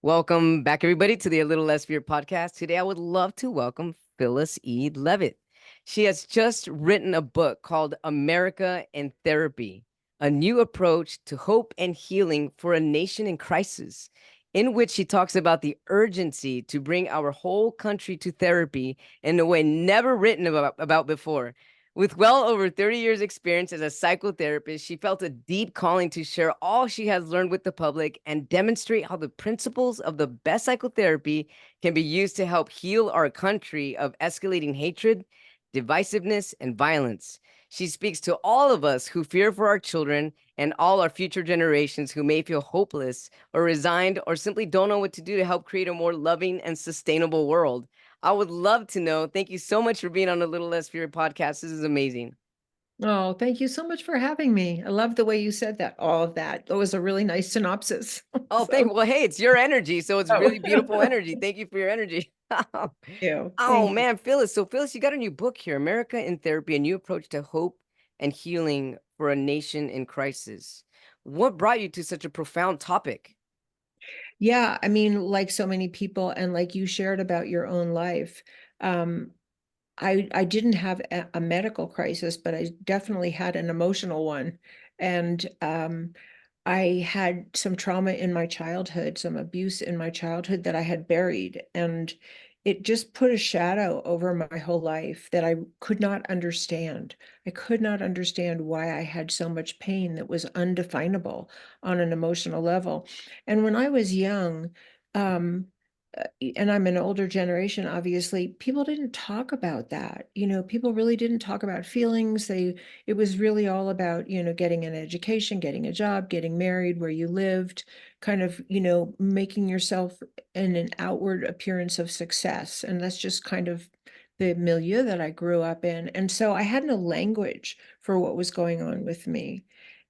Welcome back, everybody, to the A Little Less Fear podcast. Today, I would love to welcome Phyllis E. Leavitt. She has just written a book called America in Therapy, a new approach to hope and healing for a nation in crisis, in which she talks about the urgency to bring our whole country to therapy in a way never written about before. With well over 30 years' experience as a psychotherapist, she felt a deep calling to share all she has learned with the public and demonstrate how the principles of the best psychotherapy can be used to help heal our country of escalating hatred, divisiveness, and violence. She speaks to all of us who fear for our children and all our future generations who may feel hopeless or resigned or simply don't know what to do to help create a more loving and sustainable world. I would love to know. Thank you so much for being on the Little Less Fear podcast. This is amazing. Oh, thank you so much for having me. I love the way you said that, all of that. That was a really nice synopsis. Oh, So, well, hey, it's your energy, so it's oh, really beautiful energy. Thank you for your energy. Oh thank you. man, Phyllis. So Phyllis, you got a new book here, America in Therapy, a new approach to hope and healing for a nation in crisis. What brought you to such a profound topic? Yeah, I mean, like so many people, and like you shared about your own life, um, I didn't have a medical crisis, but I definitely had an emotional one, and I had some trauma in my childhood, some abuse in my childhood that I had buried, and it just put a shadow over my whole life that I could not understand. I could not understand why I had so much pain that was undefinable on an emotional level. And when I was young, um, and I'm an older generation, obviously, people didn't talk about that. People really didn't talk about feelings. It was really all about, getting an education, getting a job, getting married where you lived, kind of, making yourself in an outward appearance of success. And that's just kind of the milieu that I grew up in. And so I had no language for what was going on with me.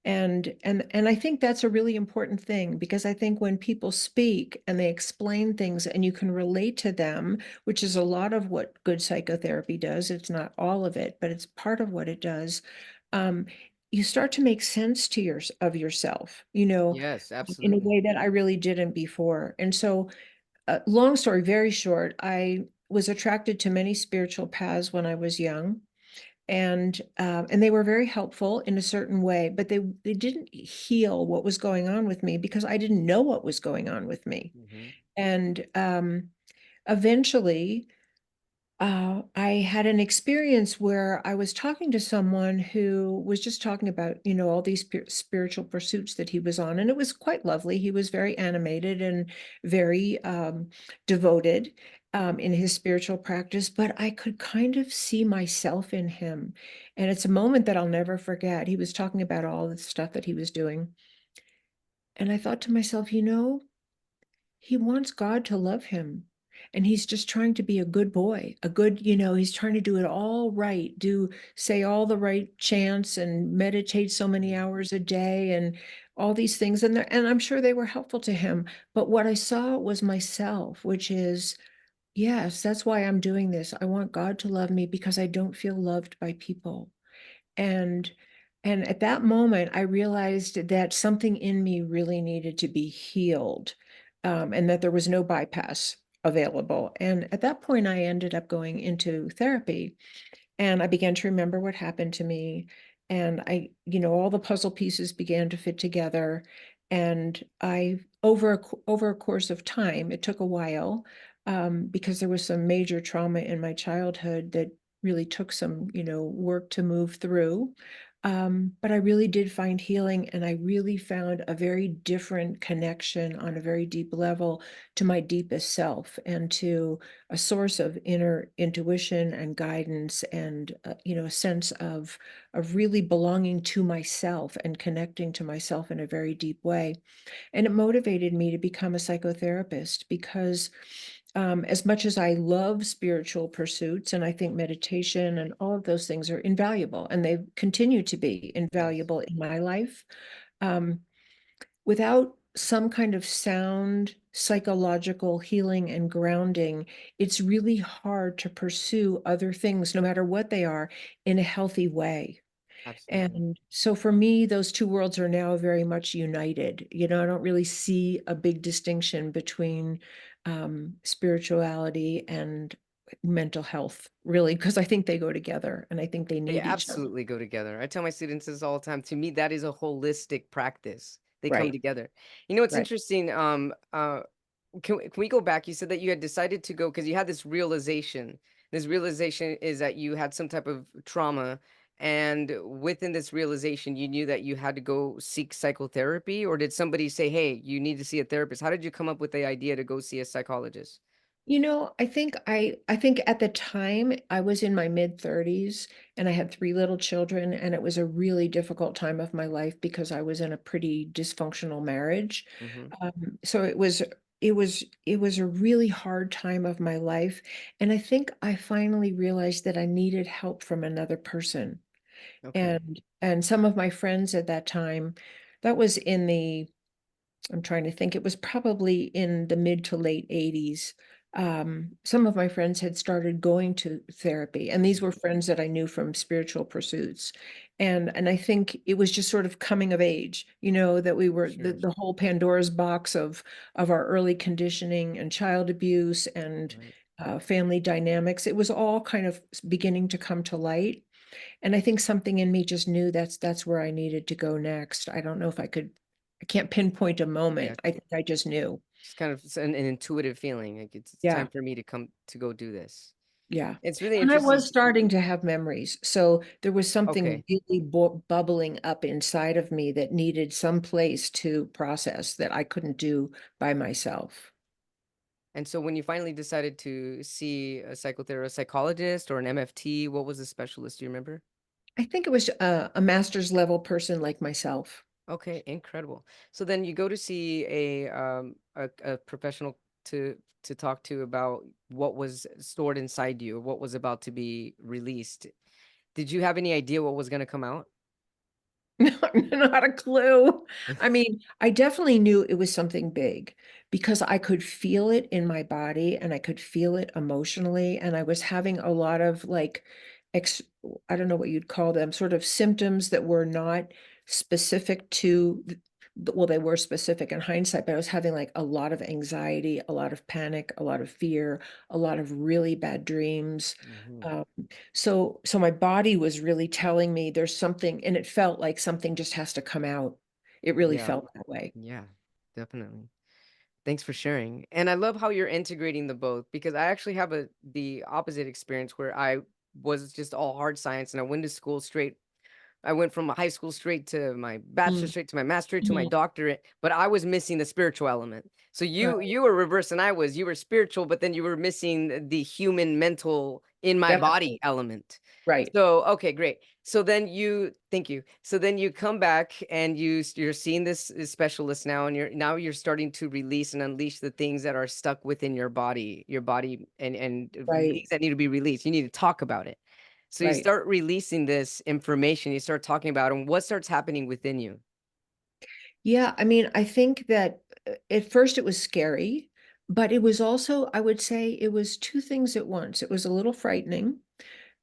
And I think that's a really important thing, because I think when people speak and they explain things and you can relate to them, which is a lot of what good psychotherapy does, it's not all of it, but it's part of what it does. um, you start to make sense to yourself, Yes, in a absolutely. way that I really didn't before. And so, long story very short, I was attracted to many spiritual paths when I was young, and they were very helpful in a certain way, but they didn't heal what was going on with me, because I didn't know what was going on with me. Hmm. And eventually, I had an experience where I was talking to someone who was just talking about, all these spiritual pursuits that he was on. And it was quite lovely. He was very animated and very devoted in his spiritual practice, but I could kind of see myself in him. And it's a moment that I'll never forget. He was talking about all the stuff that he was doing. And I thought to myself, he wants God to love him. And he's just trying to be a good boy, he's trying to do it all right, say all the right chants and meditate so many hours a day and all these things. And I'm sure they were helpful to him. But what I saw was myself, which is, yes, that's why I'm doing this. I want God to love me because I don't feel loved by people. And and at that moment, I realized that something in me really needed to be healed, and that there was no bypass available. And at that point, I ended up going into therapy, and I began to remember what happened to me. And all the puzzle pieces began to fit together. And over a course of time, it took a while, because there was some major trauma in my childhood that really took some, work to move through. But I really did find healing, and I really found a very different connection on a very deep level to my deepest self and to a source of inner intuition and guidance, and a sense of really belonging to myself and connecting to myself in a very deep way. And it motivated me to become a psychotherapist, because as much as I love spiritual pursuits, and I think meditation and all of those things are invaluable, and they continue to be Yes. invaluable in my life, um, without some kind of sound psychological healing and grounding, it's really hard to pursue other things, no matter what they are, in a healthy way. Absolutely. And so for me, those two worlds are now very much united. I don't really see a big distinction between spirituality and mental health, really, because I think they go together and I think they They need each other. absolutely go together. I tell my students this all the time. To me, that is a holistic practice. They come Right, together. You know, it's right. interesting. Can we go back? You said that you had decided to go because you had this realization. This realization is that you had some type of trauma, and within this realization, you knew that you had to go seek psychotherapy, or did somebody say, "Hey, you need to see a therapist"? How did you come up with the idea to go see a psychologist? I think at the time I was in my mid-30s and I had three little children, and it was a really difficult time of my life because I was in a pretty dysfunctional marriage. Hmm. So it was a really hard time of my life, and I think I finally realized that I needed help from another person. Okay. And some of my friends at that time, that was in the I'm trying to think. It was probably in the mid to late 80s. Some of my friends had started going to therapy, and these Mhm. were friends that I knew from spiritual pursuits. And I think it was just sort of coming of age, that we were Sure. the whole Pandora's box of our early conditioning and child abuse and Right. family dynamics. It was all kind of beginning to come to light. And I think something in me just knew that's where I needed to go next. I don't know if I can't pinpoint a Yeah. moment. I think I just knew. Just kind of an intuitive feeling, like, it's time Yeah, for me to come to go do this. yeah. It's really And I interesting. was starting to have memories. So there was something Okay, really bubbling up inside of me that needed some place to process that I couldn't do by myself. and so when you finally decided to see a psychologist or an MFT, what was the specialist, do you remember? I think it was a master's level person like myself. Okay, incredible. So then you go to see a professional to talk to about what was stored inside you, what was about to be released. Did you have any idea what was gonna come out? Not a clue. I mean, I definitely knew it was something big because I could feel it in my body and I could feel it emotionally. And I was having a lot of ex I don't know what you'd call them, sort of symptoms that were not specific to well, they were specific in hindsight, but I was having like a lot of anxiety, a lot of panic, a lot of fear, a lot of really bad dreams. Mhm. Um, so my body was really telling me there's something, and it felt like something just has to come out. It really Yeah, felt that way. yeah, definitely. Thanks for sharing. And I love how you're integrating the both because I actually have the opposite experience where I was just all hard science and I went to school straight. I went from high school straight to my bachelor's, Mm, straight to my master's, to my mhm. doctorate, but I was missing the spiritual element. So Right, you were reverse and I was. You were spiritual, but then you were missing the human mental in my body definitely. element. Right. So, okay, great. So then you thank you. So then you come back and you're seeing this specialist now, and you're starting to release and unleash the things that are stuck within your body, and Right. things that need to be released. You need to talk about it. So you Right. start releasing this information, you start talking about it, and what starts happening within you? Yeah, I mean, I think that at first it was scary, but it was also, I would say it was two things at once. It was a little frightening.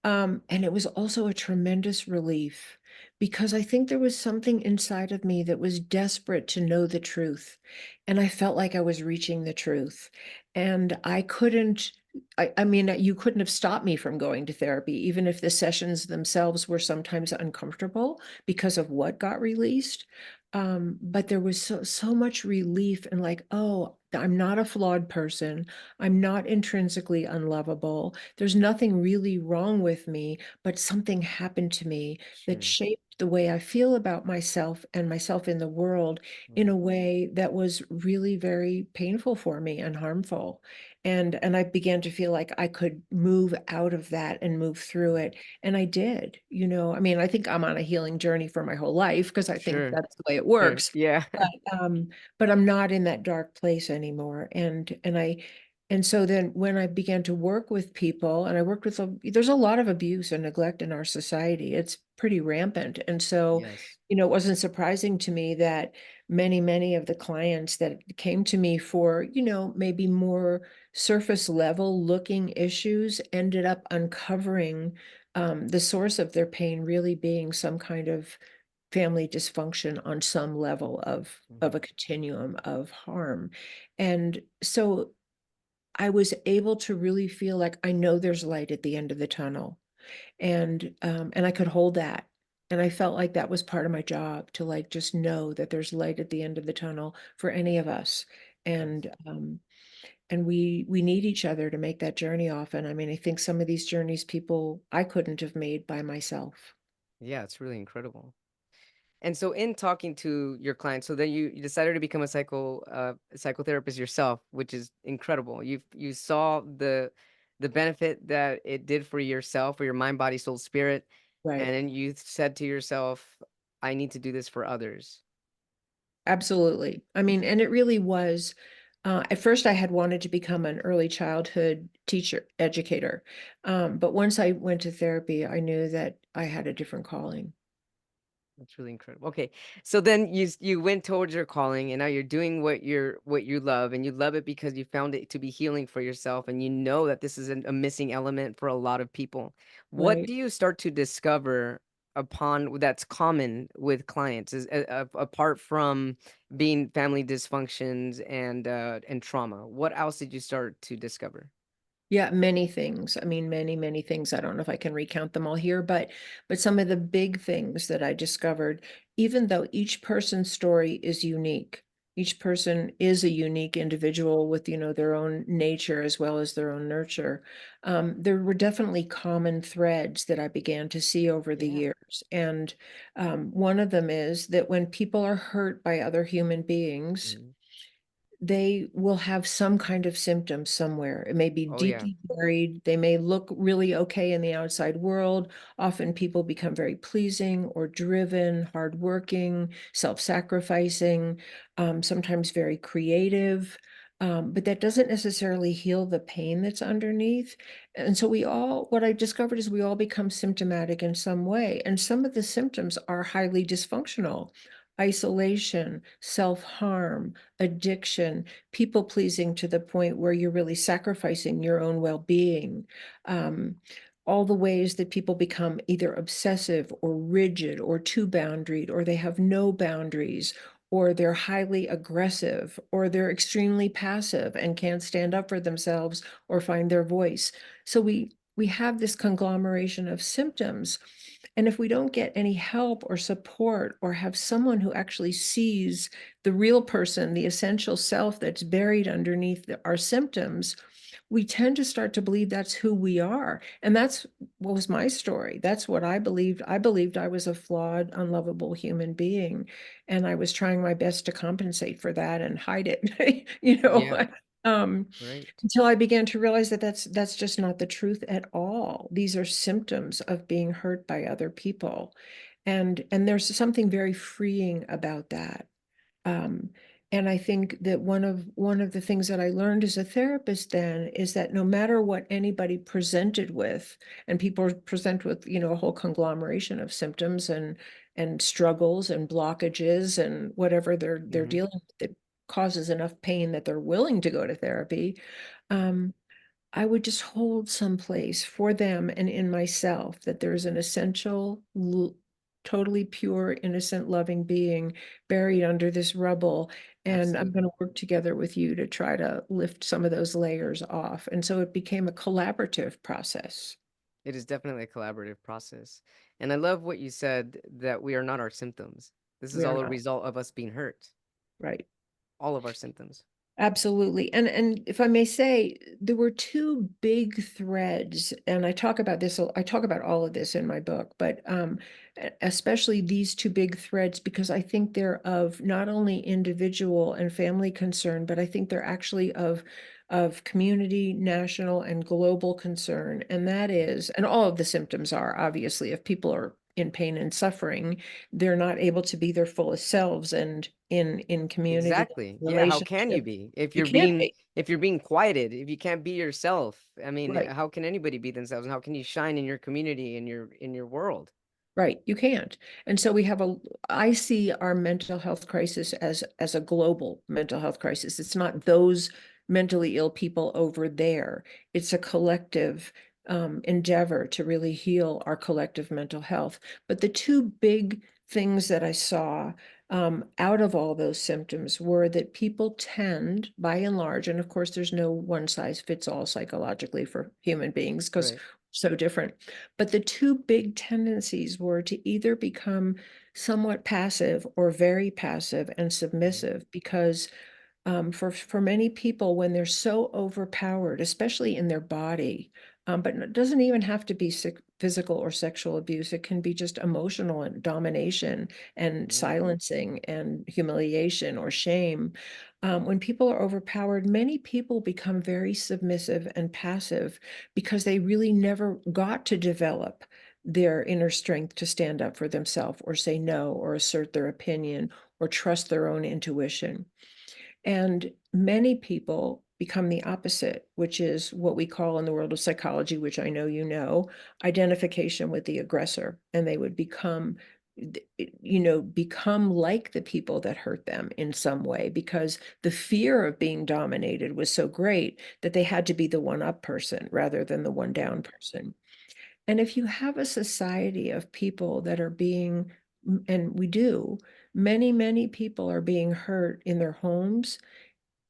And it was also a tremendous relief because I think there was something inside of me that was desperate to know the truth. And I felt like I was reaching the truth. And I couldn't, I mean, you couldn't have stopped me from going to therapy, even if the sessions themselves were sometimes uncomfortable because of what got released. But there was so much relief and like, oh, I'm not a flawed person. I'm not intrinsically unlovable. There's nothing really wrong with me, but something happened to me that Sure. shaped the way I feel about myself and myself in the world in Right. a way that was really very painful for me and harmful. And I began to feel like I could move out of that and move through Mhm. it. And I did. I mean, I think I'm on a healing journey for my whole life because I think Sure. that's the way it Sure. works. Yeah. But but I'm not in that dark place anymore. And so then when I began to work with people, and I worked with there's a lot of abuse and neglect in our society. It's pretty rampant. And so, Yes. it wasn't surprising to me that many of the clients that came to me for, maybe more surface level looking issues ended up uncovering the source of their pain really being some kind of family dysfunction on some level of Mhm. a continuum of harm. And so I was able to really feel like I know there's light at the end of the tunnel, and I could hold that. And I felt like that was part of my job to like just know that there's light at the end of the tunnel for any of us. Yes. And we need each other to make that journey often. I mean, I think some of these journeys people I couldn't have made by myself. Yeah, it's really incredible. And so in talking to your clients, so then you decided to become a psychotherapist yourself, which is incredible. You saw the benefit that it did for yourself, for your mind, body, soul, spirit, and Right. then you said to yourself, I need to do this for others. Absolutely. I mean, and it really was, at first I had wanted to become an early childhood teacher, educator. But once I went to therapy, I knew that I had a different calling. That's really incredible. Okay. So then you went towards your calling and now you're doing what you love, and you love it because you found it to be healing for yourself, and you know that this is a missing element for a lot of people. What Right. do you start to discover upon that's common with clients is apart from being family dysfunctions and trauma? What else did you start to discover? Yeah, many things. I mean, many, many things. I don't know if I can recount them all here, but some of the big things that I discovered, even though each person's story is unique, each person is a unique individual with, their own nature as well as their own nurture. There were definitely common threads that I began to see over the Yeah. years. And one of them is that when people are hurt by other human beings, Mhm. they will have some kind of symptom somewhere. It may be Oh yeah. deeply buried. They may look really okay in the outside world. Often people become very pleasing or driven, hardworking, self-sacrificing, sometimes very creative. But that doesn't necessarily heal the pain that's underneath. And so what I discovered is we all become symptomatic in some way. And some of the symptoms are highly dysfunctional: isolation, self-harm, addiction, people pleasing to the point where you're really sacrificing your own well-being. Um, all the ways that people become either obsessive or rigid or too boundaried, or they have no boundaries, or they're highly aggressive, or they're extremely passive and can't stand up for themselves or find their voice. So we have this conglomeration of symptoms, and if we don't get any help or support or have someone who actually sees the real person, the essential self that's buried underneath our symptoms, we tend to start to believe that's who we are. And that's what was my story. That's what I believed. I believed I was a flawed, unlovable human being. And I was trying my best to compensate for that and hide it, Yeah. um, Right. until I began to realize that that's just not the truth at all. These are symptoms of being hurt by other people. And there's something very freeing about that. Um, and I think that one of the things that I learned as a therapist then is that no matter what anybody presented with, and people present with, a whole conglomeration of symptoms and struggles and blockages and whatever they're Mhm. dealing with that causes enough pain that they're willing to go to therapy. Um, I would just hold some place for them and in myself that there's an essential, totally pure, innocent, loving being buried under this rubble. And I'm going Absolutely. to work together with you to try to lift some of those layers off. And so it became a collaborative process. It is definitely a collaborative process. And I love what you said that we are not our symptoms. This is We are all a not, result of us being hurt. right? All of our symptoms. Absolutely. And if I may say, there were two big threads, and I talk about all of this in my book, but especially these two big threads, because I think they're of not only individual and family concern, but I think they're actually of community, national, and global concern. And that is, and all of the symptoms are obviously, if people are in pain and suffering, they're not able to be their fullest selves and in community Exactly. Yeah, how can you relationship. be? You can't be. If you're being quieted, if you can't be yourself, I mean, Right, how can anybody be themselves? And how can you shine in your community, in your world? right. You can't. And so I see our mental health crisis as a global mental health crisis. It's not those mentally ill people over there. It's a collective. endeavor to really heal our collective mental health. But the two big things that I saw out of all those symptoms were that people tend, by and large, and of course, there's no one size fits all psychologically for human beings because Right. so different. But the two big tendencies were to either become somewhat passive or very passive and Mhm. submissive because for many people, when they're so overpowered, especially in their body, but it doesn't even have to be physical or sexual abuse. It can be just emotional and domination and Right. silencing and humiliation or shame. When people are overpowered, many people become very submissive and passive because they really never got to develop their inner strength to stand up for themselves or say no or assert their opinion or trust their own intuition. And many people become the opposite, which is what we call in the world of psychology, which I know you know, identification with the aggressor. And they would become, become like the people that hurt them in some way because the fear of being dominated was so great that they had to be the one up person rather than the one down person. And if you have a society of people that are being, and we do, many people are being hurt in their homes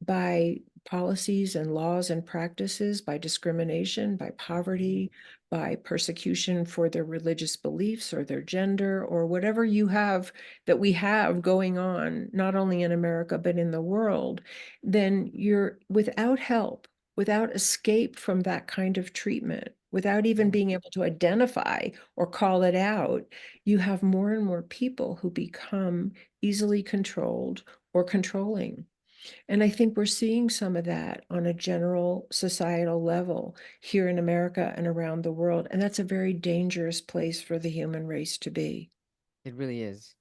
by policies and laws and practices, by discrimination, by Mhm. poverty, by persecution for their religious beliefs or their gender or whatever you have that we have going on, not only in America, but in the world, then you're without help, without escape from that kind of treatment, without even Yeah. being able to identify or call it out, you have more and more people who become easily controlled or controlling. And I think we're seeing some of that on a general societal level here in America and around the world. And that's a very dangerous place for the human race to be. It really is.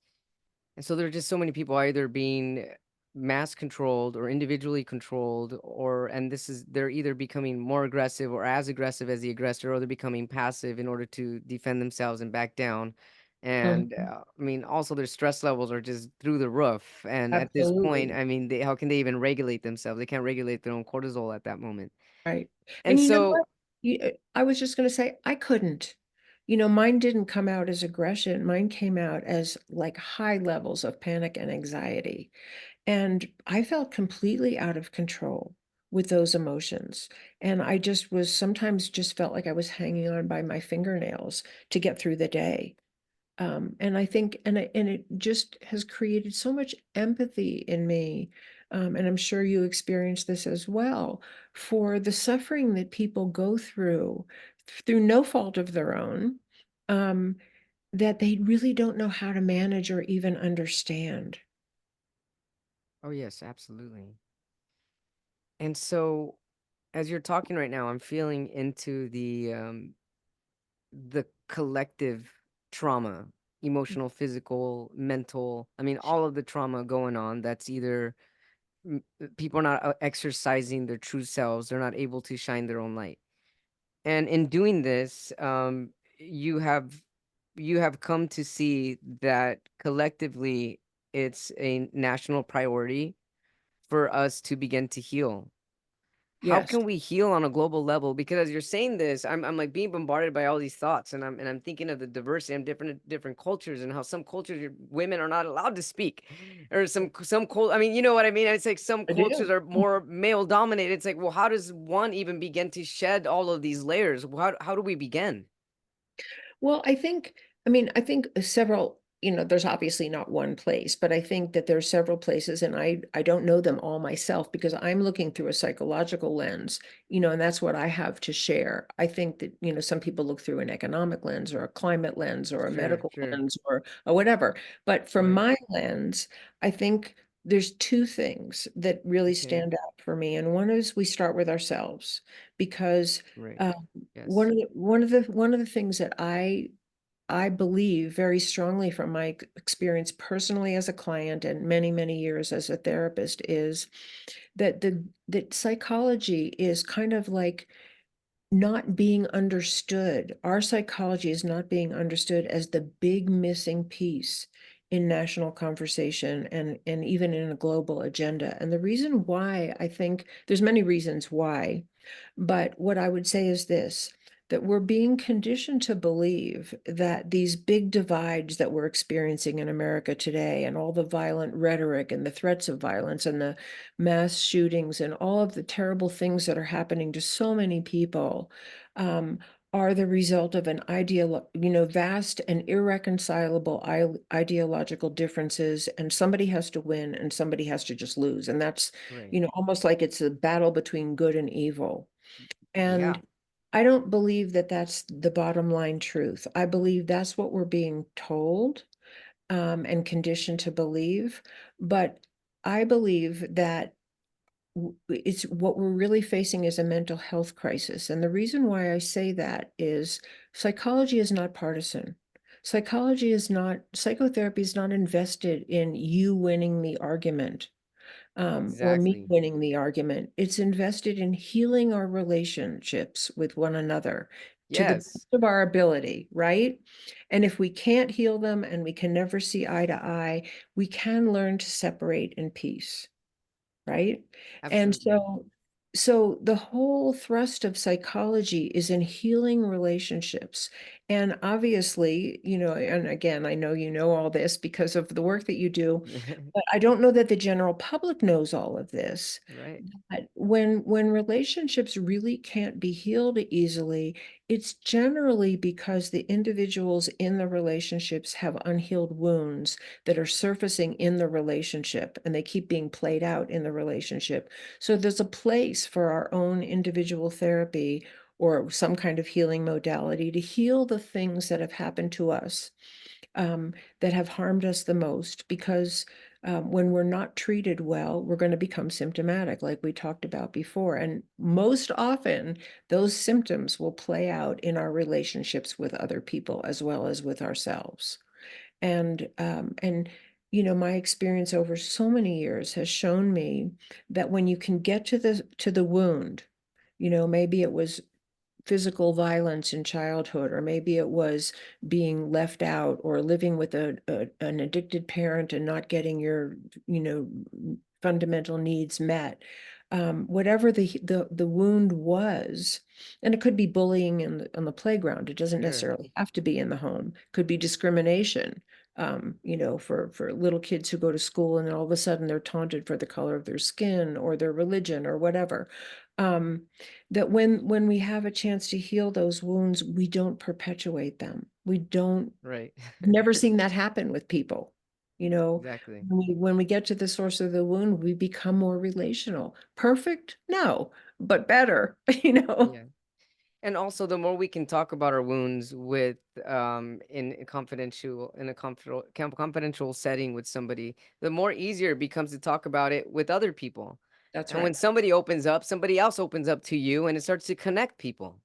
And so there are just so many people either being mass controlled or individually controlled, or and this is they're either becoming more aggressive or as aggressive as the aggressor, or they're becoming passive in order to defend themselves and back down. And Mhm. I mean, also their stress levels are just through the roof. And at this point, Absolutely. I mean, how can they even regulate themselves? They can't regulate their own cortisol at that moment. Right. And And you know so, what? I was just going to say, I couldn't. Mine didn't come out as aggression. Mine came out as like high levels of panic and anxiety. And I felt completely out of control with those emotions. And I just was sometimes just felt like I was hanging on by my fingernails to get through the day. And I think, and it just has created so much empathy in me, and I'm sure you experience this as well, for the suffering that people go through no fault of their own, um, that they really don't know how to manage or even understand. oh yes, absolutely. And so, as you're talking right now, I'm feeling into the collective trauma, emotional, physical, mental. I mean, all of the trauma going on. That's either people are not exercising their true selves. They're not able to shine their own light. And in doing this, you have you have come to see that collectively, it's a national priority for us to begin to heal. How Yes, can we heal on a global level? Because as you're saying this, I'm like being bombarded by all these thoughts, and I'm thinking of the diversity of different cultures and how some cultures women are not allowed to speak, or some I mean, you know what I mean? It's like some I cultures do. are more male dominated. It's like, well, how does one even begin to shed all of these layers? How do we begin? Well, I think several, there's obviously not one place, but I think that there's several places and I don't know them all myself because I'm looking through a psychological lens, and that's what I have to share. I think that, some people look through an economic lens or a climate lens or a Sure, medical sure. lens or whatever. But from Right. my lens, I think there's two things that really Okay. stand out for me. And one is we start with ourselves because Right. uh, Yes. one of the things that I believe very strongly from my experience personally as a client and many years as a therapist is that psychology is kind of like not being understood. Our psychology is not being understood as the big missing piece in national conversation and even in a global agenda. And the reason why, I think there's many reasons why, but what I would say is this. that we're being conditioned to believe that these big divides that we're experiencing in America today, and all the violent rhetoric and the threats of violence and the mass shootings and all of the terrible things that are happening to so many people, are the result of vast and irreconcilable ideological differences, and somebody has to win and somebody has to just lose. And that's, Right. almost like it's a battle between good and evil. Yeah. And I don't believe that that's the bottom line truth. I believe that's what we're being told, and conditioned to believe. But I believe that it's what we're really facing is a mental health crisis. And the reason why I say that is psychology is not partisan. Psychotherapy is not invested in you winning the argument, or me Exactly. winning the argument. It's invested in healing our relationships with one another to the Yes. best of our ability, right? And if we can't heal them and we can never see eye to eye, we can learn to separate in peace, right? And Absolutely. so the whole thrust of psychology is in healing relationships. And obviously, and again, I know you know all this because of the work that you do, but I don't know that the general public knows all of this. Right. But when relationships really can't be healed easily, it's generally because the individuals in the relationships have unhealed wounds that are surfacing in the relationship, and they keep being played out in the relationship. So there's a place for our own individual therapy or some kind of healing modality to heal the things that have happened to us, that have harmed us the most, because when we're not treated well, we're going to become symptomatic, like we talked about before. And most often, those symptoms will play out in our relationships with other people as well as with ourselves. And my experience over so many years has shown me that when you can get to the wound, maybe it was physical violence in childhood, or maybe it was being left out or living with an addicted parent and not getting your, you know, fundamental needs met. Whatever the wound was, and it could be bullying on the playground. It doesn't Sure. necessarily have to be in the home. It could be discrimination, for little kids who go to school and all of a sudden they're taunted for the color of their skin or their religion or whatever. Um, that when we have a chance to heal those wounds, we don't perpetuate them. We don't Right. never seen that happen with people. You know, Exactly. when we get to the source of the wound, we become more relational. Perfect? No, but better, Yeah. And also, the more we can talk about our wounds with in a confidential setting with somebody, the more easier it becomes to talk about it with other people. That's And when right. somebody opens up, somebody else opens up to you, and it starts to connect people.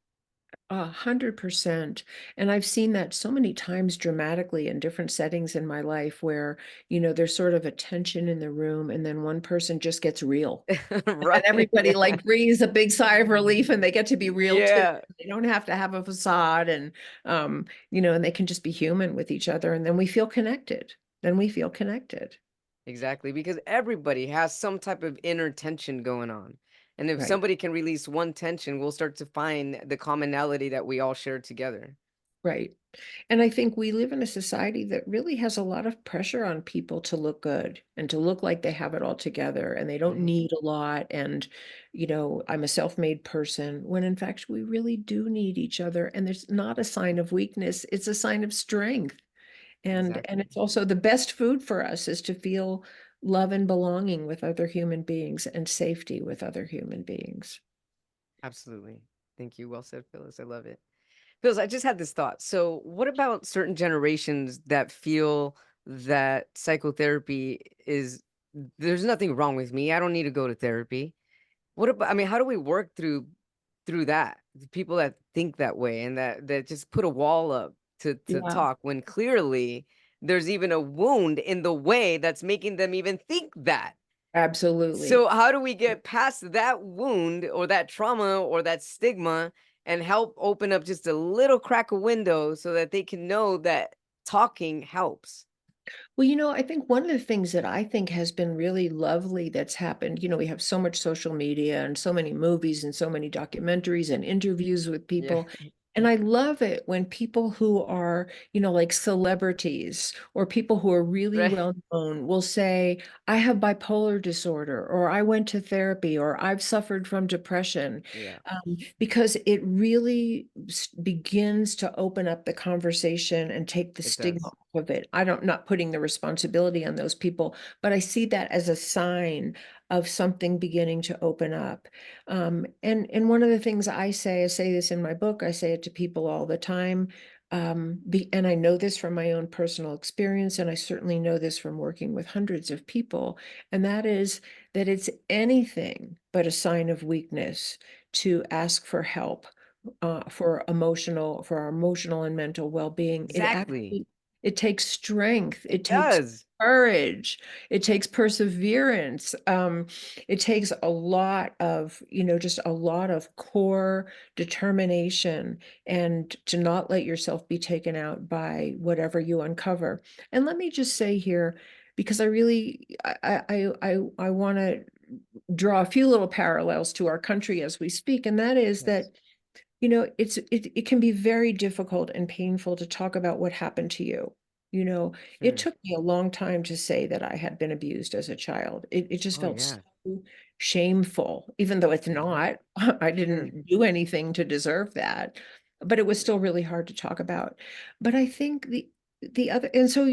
100%. And I've seen that so many times dramatically in different settings in my life where, there's sort of a tension in the room and then one person just gets real. And Right. everybody like breathes a big sigh of relief and they get to be real too. Yeah. They don't have to have a facade, and they can just be human with each other, and then we feel connected. Then we feel connected. Exactly, because everybody has some type of inner tension going on. And if Right. somebody can release one tension, we'll start to find the commonality that we all share together. Right. And I think we live in a society that really has a lot of pressure on people to look good and to look like they have it all together and they don't Right? need a lot. And, I'm a self-made person, when in fact we really do need each other. And there's not a sign of weakness, it's a sign of strength. And Exactly. it's also the best food for us is to feel love and belonging with other human beings and safety with other human beings. Absolutely. Thank you. Well said, Phyllis. I love it. Phyllis, I just had this thought. So, what about certain generations that feel that psychotherapy is there's nothing wrong with me. I don't need to go to therapy. What about, I mean, how do we work through that? The people that think that way and that just put a wall up to Yeah, talk when clearly there's even a wound in the way that's making them even think that. absolutely. So how do we get past that wound or that trauma or that stigma and help open up just a little crack of window so that they can know that talking helps? Well, I think one of the things that I think has been really lovely that's happened, we have so much social media and so many movies and so many documentaries and interviews with Yeah. people. And I love it when people who are, like celebrities or people who are really Right. well known will say, I have bipolar disorder, or I went to therapy, or I've suffered from depression, Yeah, because it really begins to open up the conversation and take the it stigma does. off of it. Not putting the responsibility on those people, but I see that as a sign of something beginning to open up. And one of the things I say this in my book, I say it to people all the time. And I know this from my own personal experience, and I certainly know this from working with hundreds of people, and that is that it's anything but a sign of weakness to ask for help for our emotional and mental well-being. Exactly. It takes strength, It it takes does. courage, it takes perseverance. It takes a lot of, just a lot of core determination, and to not let yourself be taken out by whatever you uncover. And let me just say here, because I really I want to draw a few little parallels to our country as we speak, and that is Yes. that it can be very difficult and painful to talk about what happened to you. It Sure. took me a long time to say that I had been abused as a child. It just Oh felt yeah. so shameful, even though it's Hmm. not. I Sure. didn't do anything to deserve that, but it was still really hard to talk about. But I think the other, and so,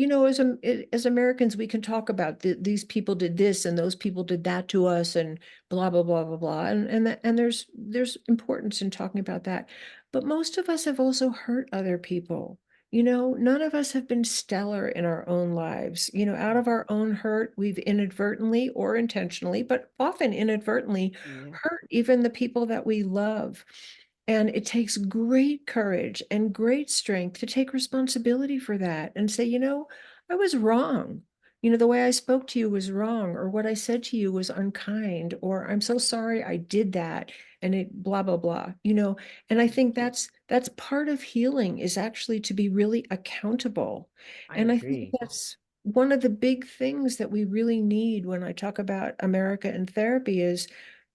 as Americans, we can talk about these people did this and those people did that to us, and blah blah blah blah blah, and there's importance in talking about that. But most of us have also hurt other people. None of us have been stellar in our own lives. Out of our own hurt, we've inadvertently or intentionally, but often inadvertently, Yeah, hurt even the people that we love. And it takes great courage and great strength to take responsibility for that and say, I was wrong. The way I spoke to you was wrong, or what I said to you was unkind, or I'm so sorry I did that, and it blah blah blah. And I think that's part of healing, is actually to be really accountable. I And I think agree. that's one of the big things that we really need when I talk about America and therapy is,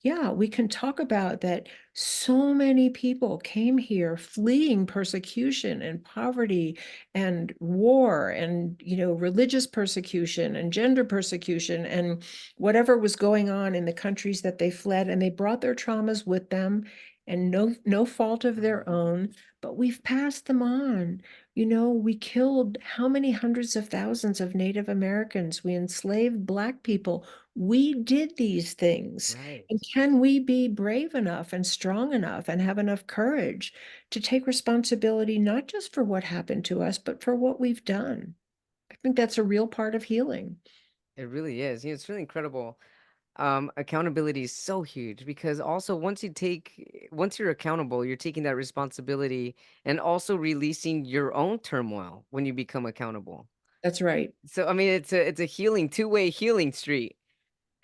yeah, we can talk about that. So many people came here fleeing persecution and poverty and war and, religious persecution and gender persecution and whatever was going on in the countries that they fled, and they brought their traumas with them, and no fault of their own, but we've passed them on. We killed how many hundreds of thousands of Native Americans? We enslaved Black people. We did these things. Right. And can we be brave enough and strong enough and have enough courage to take responsibility, not just for what happened to us, but for what we've done? I think that's a real part of healing. It really is. It's really incredible. Accountability is so huge because also once you're accountable, you're taking that responsibility and also releasing your own turmoil when you become accountable. That's right. So I mean, it's a healing two-way healing street.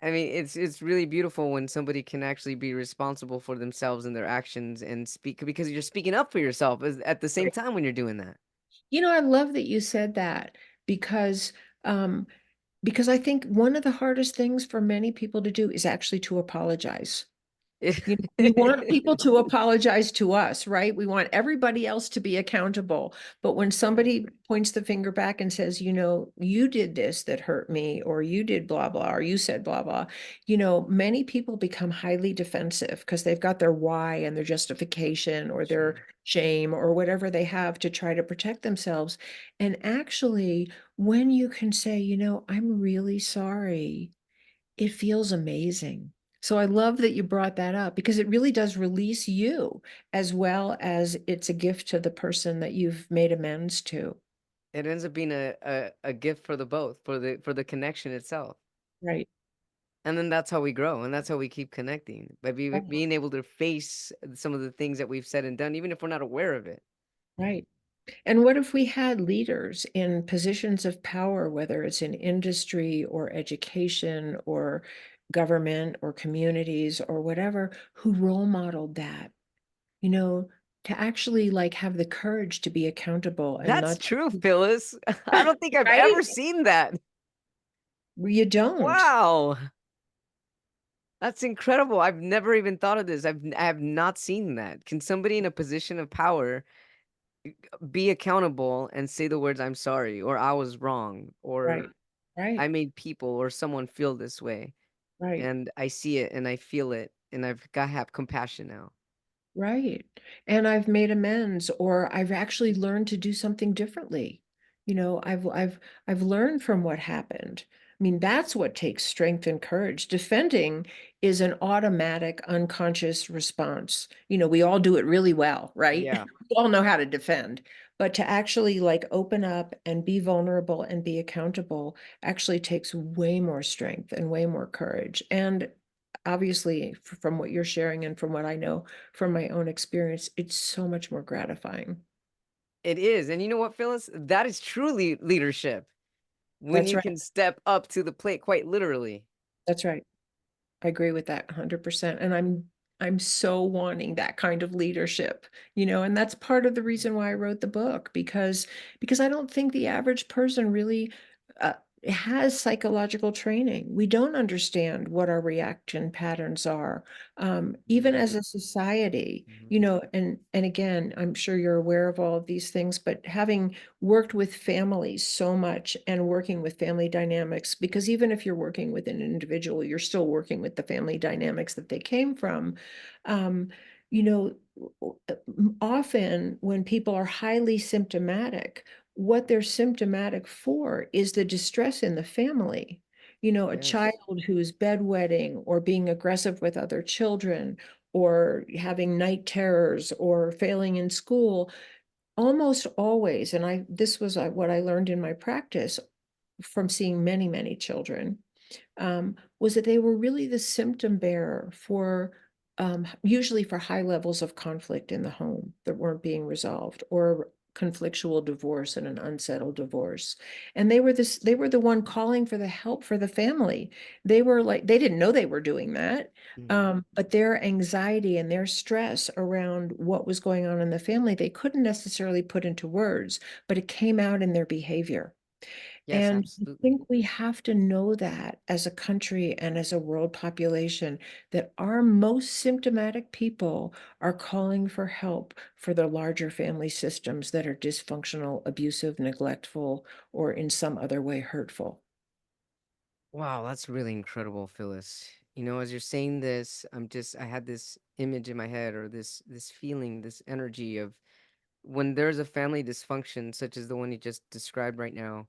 I mean, it's really beautiful when somebody can actually be responsible for themselves and their actions and speak because you're speaking up for yourself at the same Right. time when you're doing that. I love that you said that, because um, because I think one of the hardest things for many people to do is actually to apologize. We want people to apologize to us, right? We want everybody else to be accountable. But when Right. somebody points the finger back and says, you did this that hurt me, or you did blah, blah, or you said blah, blah, many people become highly defensive because they've got their why and their justification or their Sure. shame or whatever they have to try to protect themselves. And actually, when you can say, I'm really sorry, it feels amazing. So I love that you brought that up, because it really does release you, as well as it's a gift to the person that you've made amends to. It ends up being a gift for the both, for the connection itself. Right. And then that's how we grow, and that's how we keep connecting by Right. being able to face some of the things that we've said and done, even if we're not aware of it. Right. And what if we had leaders in positions of power, whether it's in industry or education or government or communities or whatever, who role modeled that, you know, to actually like have the courage to be accountable and That's not, true, Phyllis. I don't think I've ever right? seen that. You don't. Wow. That's incredible. I've never even thought of this. I have not seen that. Can somebody in a position of power be accountable and say the words, "I'm sorry," or "I was wrong," Right, or right, "I made people or someone feel this way," right. and I see it and I feel it, and I've got to have compassion now. Right. And I've made amends, or I've actually learned to do something differently. I've learned from what happened. I mean, that's what takes strength and courage. Defending is an automatic unconscious response. We all do it really well, right? Yeah. We all know how to defend. But to actually like open up and be vulnerable and be accountable actually takes way more strength and way more courage. And obviously, from what you're sharing and from what I know from my own experience, it's so much more gratifying. It is, and you know what, Phyllis? That is truly leadership, when That's you right. can step up to the plate, quite literally. That's right. I agree with that 100%, and I'm so wanting that kind of leadership, and that's part of the reason why I wrote the book because I don't think the average person really, uh, has psychological training. We don't understand what our reaction patterns are, even Mhm, as a society, mhm. and again, I'm sure you're aware of all of these things, but having worked with families so much and working with family dynamics, because even if you're working with an individual, you're still working with the family dynamics that they came from. Um, you know, Often when people are highly symptomatic, what they're symptomatic for is the distress in the family. A Yes. child who's bedwetting or being aggressive with other children or having night terrors or failing in school. Almost always, and this was what I learned in my practice from seeing many, many children, was that they were really the symptom bearer for usually for high levels of conflict in the home that weren't being resolved, or conflictual divorce and an unsettled divorce. And they were the one calling for the help for the family. They were like, they didn't know they were doing that. Mhm. But their anxiety and their stress around what was going on in the family, they couldn't necessarily put into words, but it came out in their behavior. Yes, And I absolutely. think we have to know that as a country and as a world population, that our most symptomatic people are calling for help for the larger family systems that are dysfunctional, abusive, neglectful, or in some other way hurtful. Wow, that's really incredible, Phyllis. As you're saying this, I had this image in my head, or this feeling, this energy of when there's a family dysfunction such as the one you just described right now,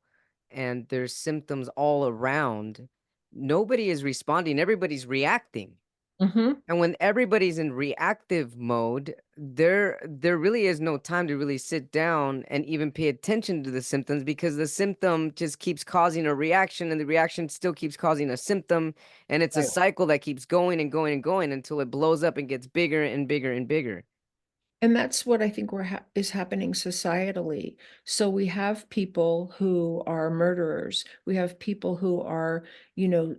and there's symptoms all around, nobody is responding, everybody's reacting. Mhm. And when everybody's in reactive mode, there really is no time to really sit down and even pay attention to the symptoms, because the symptom just keeps causing a reaction, and the reaction still keeps causing a symptom, and it's a Right. cycle that keeps going and going and going until it blows up and gets bigger and bigger and bigger. And that's what I think is happening societally. So we have people who are murderers. We have people who are, you know,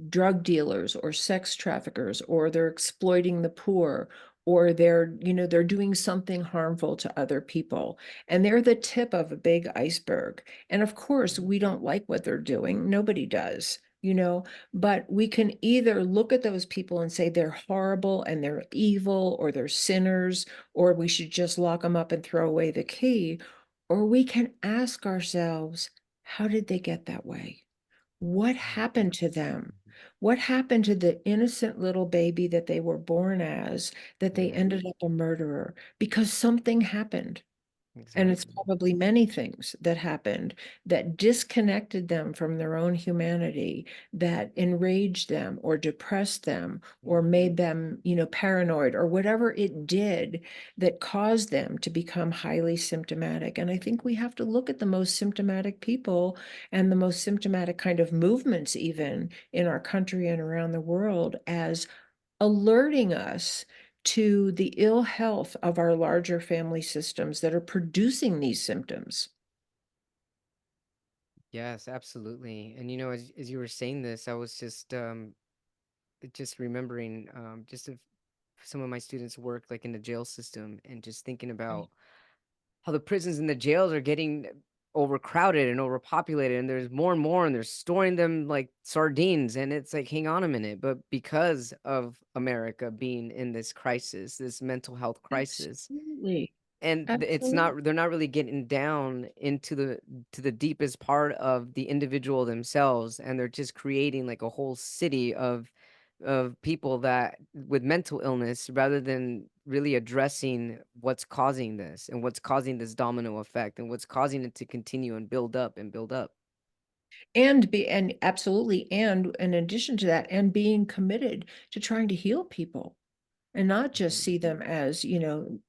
drug dealers or sex traffickers, or they're exploiting the poor, or they're doing something harmful to other people. And they're the tip of a big iceberg. And of course, Mhm. we don't like what they're doing. Nobody does. But we can either look at those people and say they're horrible and they're evil or they're sinners, or we should just lock them up and throw away the key. Or we can ask ourselves, how did they get that way? What Mhm. happened to them? Mhm. What happened to the innocent little baby that they were born as, that they Yeah, ended up a murderer? Because something happened. And it's exactly. probably many things that happened that disconnected them from their own humanity, that enraged them or depressed them or Mhm. made them, paranoid, or whatever it did that caused them to become highly symptomatic. And I think we have to look at the most symptomatic people and the most symptomatic kind of movements, even in our country and around the world, as alerting us to the ill health of our larger family systems that are producing these symptoms. Yes, absolutely. And as you were saying this, I was just remembering just of some of my students work like in the jail system, and just thinking Right. about how the prisons and the jails are getting overcrowded and overpopulated, and there's more and more, and they're storing them like sardines, and it's like, hang on a minute. But because of America being in this crisis, this mental health crisis, Absolutely. and it's Absolutely. not, they're not really getting down into the deepest part of the individual themselves, and they're just creating like a whole city of people that with mental illness, rather than really addressing what's causing this and what's causing this domino effect and what's causing it to continue and build up and build up. And absolutely, and in addition to that, and being committed to trying to heal people and not just Mhm. see them as,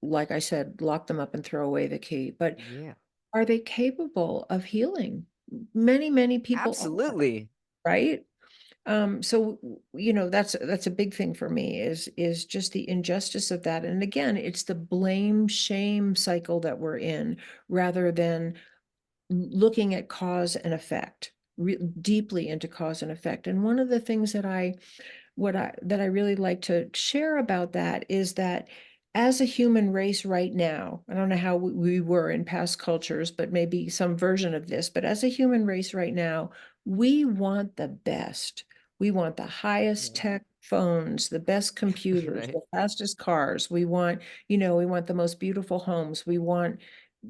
like I said, lock them up and throw away the key, but Yeah, are they capable of healing? Many, many people are, absolutely. right? So that's a big thing for me is just the injustice of that. And again, it's the blame shame cycle that we're in rather than looking at cause and effect, deeply into cause and effect. And one of the things that I really like to share about that is that as a human race right now, I don't know how we were in past cultures, but maybe some version of this, but as a human race right now, we want the best. We want the highest Yeah. tech phones, the best computers, Right. the fastest cars. We want the most beautiful homes. We want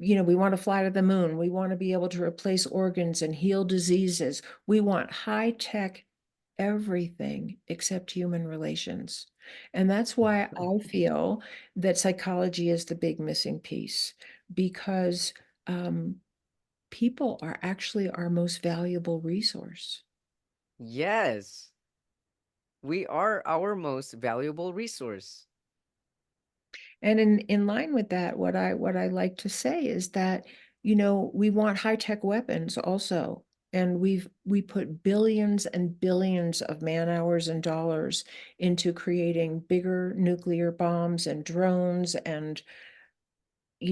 to fly to the moon. We want to be able to replace organs and heal diseases. We want high tech everything except human relations. And that's why I feel that psychology is the big missing piece because um, people are actually our most valuable resource. Yes, we are our most valuable resource. And in line with that, what I like to say is that, we want high-tech weapons also. And we put billions and billions of man-hours and dollars into creating bigger nuclear bombs and drones and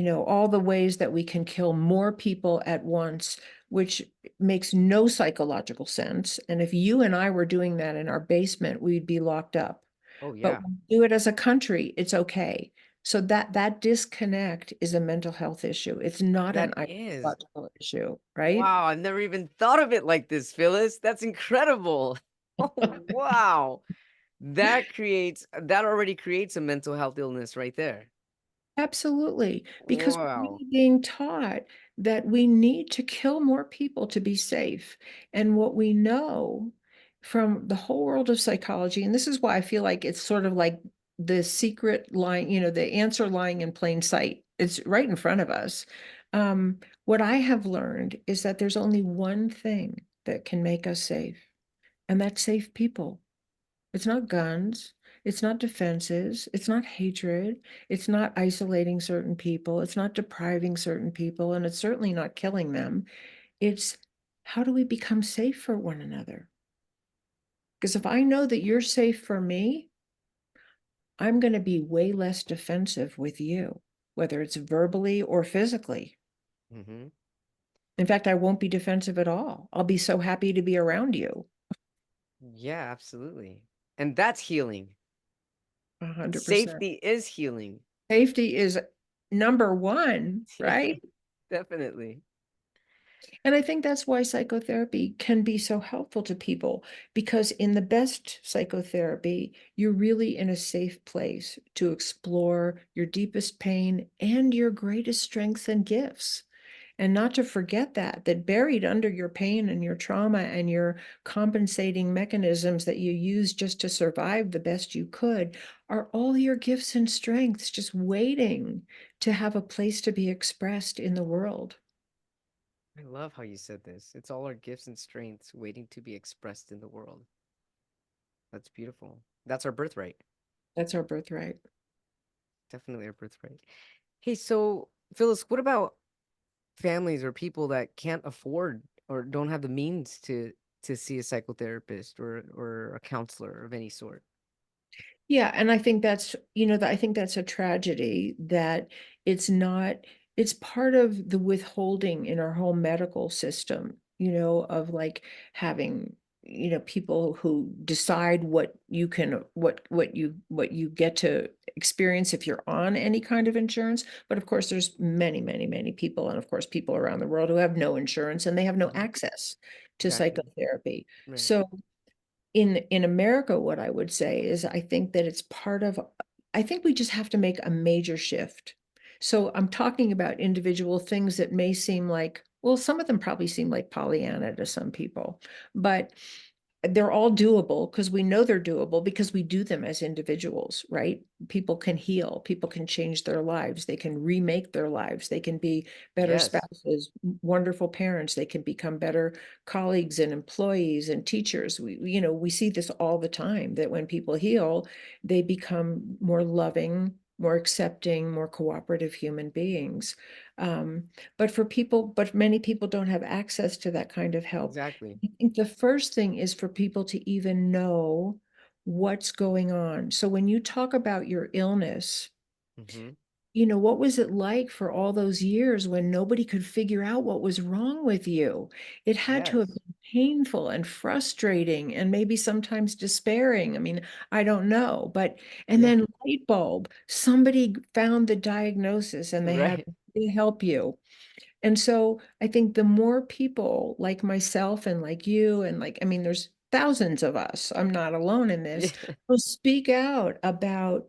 all the ways that we can kill more people at once, which makes no psychological sense. And if you and I were doing that in our basement, we'd be locked up. Oh But yeah, when we do it as a country, it's okay. So that disconnect is a mental health issue. It's not that an is. ideological issue, right? Wow, I've never even thought of it like this, Phyllis. That's incredible. Oh, wow. That already creates a mental health illness right there. Absolutely, because we're Wow. really being taught that we need to kill more people to be safe. And what we know from the whole world of psychology, and this is why I feel like it's sort of like the secret lying, the answer lying in plain sight. It's right in front of us. What I have learned is that there's only one thing that can make us safe, and that's safe people. It's not guns. It's not defenses. It's not hatred. It's not isolating certain people. It's not depriving certain people. And it's certainly not killing them. It's how do we become safe for one another? Because if I know that you're safe for me, I'm going to be way less defensive with you, whether it's verbally or physically. Hmm. In fact, I won't be defensive at all. I'll be so happy to be around you. Yeah, absolutely. And that's healing. 100%. Safety is healing. Safety is number one, Yeah, right? definitely. And I think that's why psychotherapy can be so helpful to people, because in the best psychotherapy, you're really in a safe place to explore your deepest pain and your greatest strengths and gifts. And not to forget that buried under your pain and your trauma and your compensating mechanisms that you use just to survive the best you could are all your gifts and strengths just waiting to have a place to be expressed in the world. I love how you said this. It's all our gifts and strengths waiting to be expressed in the world. That's beautiful. That's our birthright. That's our birthright. Definitely our birthright. Hey, so Phyllis, what about families or people that can't afford or don't have the means to see a psychotherapist or a counselor of any sort? Yeah, and I think I think that's a tragedy that it's not, it's part of the withholding in our whole medical system, of like having, people who decide what you can, what you get to experience if you're on any kind of insurance. But of course, there's many, many, many people, and of course, people around the world who have no insurance and they have no Mhm. access to Exactly. psychotherapy. Right. So in America, what I would say is I think that it's part of, I think we just have to make a major shift. So I'm talking about individual things that may seem like, well, some of them probably seem like Pollyanna to some people, but they're all doable because we know they're doable because we do them as individuals, right? People can heal, people can change their lives, they can remake their lives, they can be better Yes. spouses, wonderful parents, they can become better colleagues and employees and teachers. We see this all the time that when people heal, they become more loving, more accepting, more cooperative human beings. Um, but many people don't have access to that kind of help. Exactly. I think the first thing is for people to even know what's going on. So when you talk about your illness, Hmm. what was it like for all those years when nobody could figure out what was wrong with you? It had to have Yes. been painful and frustrating and maybe sometimes despairing. I mean, I don't know, and Yeah. then light bulb, somebody found the diagnosis and they had Right. to help you. And so I think the more people like myself and like you, and like, I mean, there's thousands of us, I'm not alone in this, Yeah. will speak out about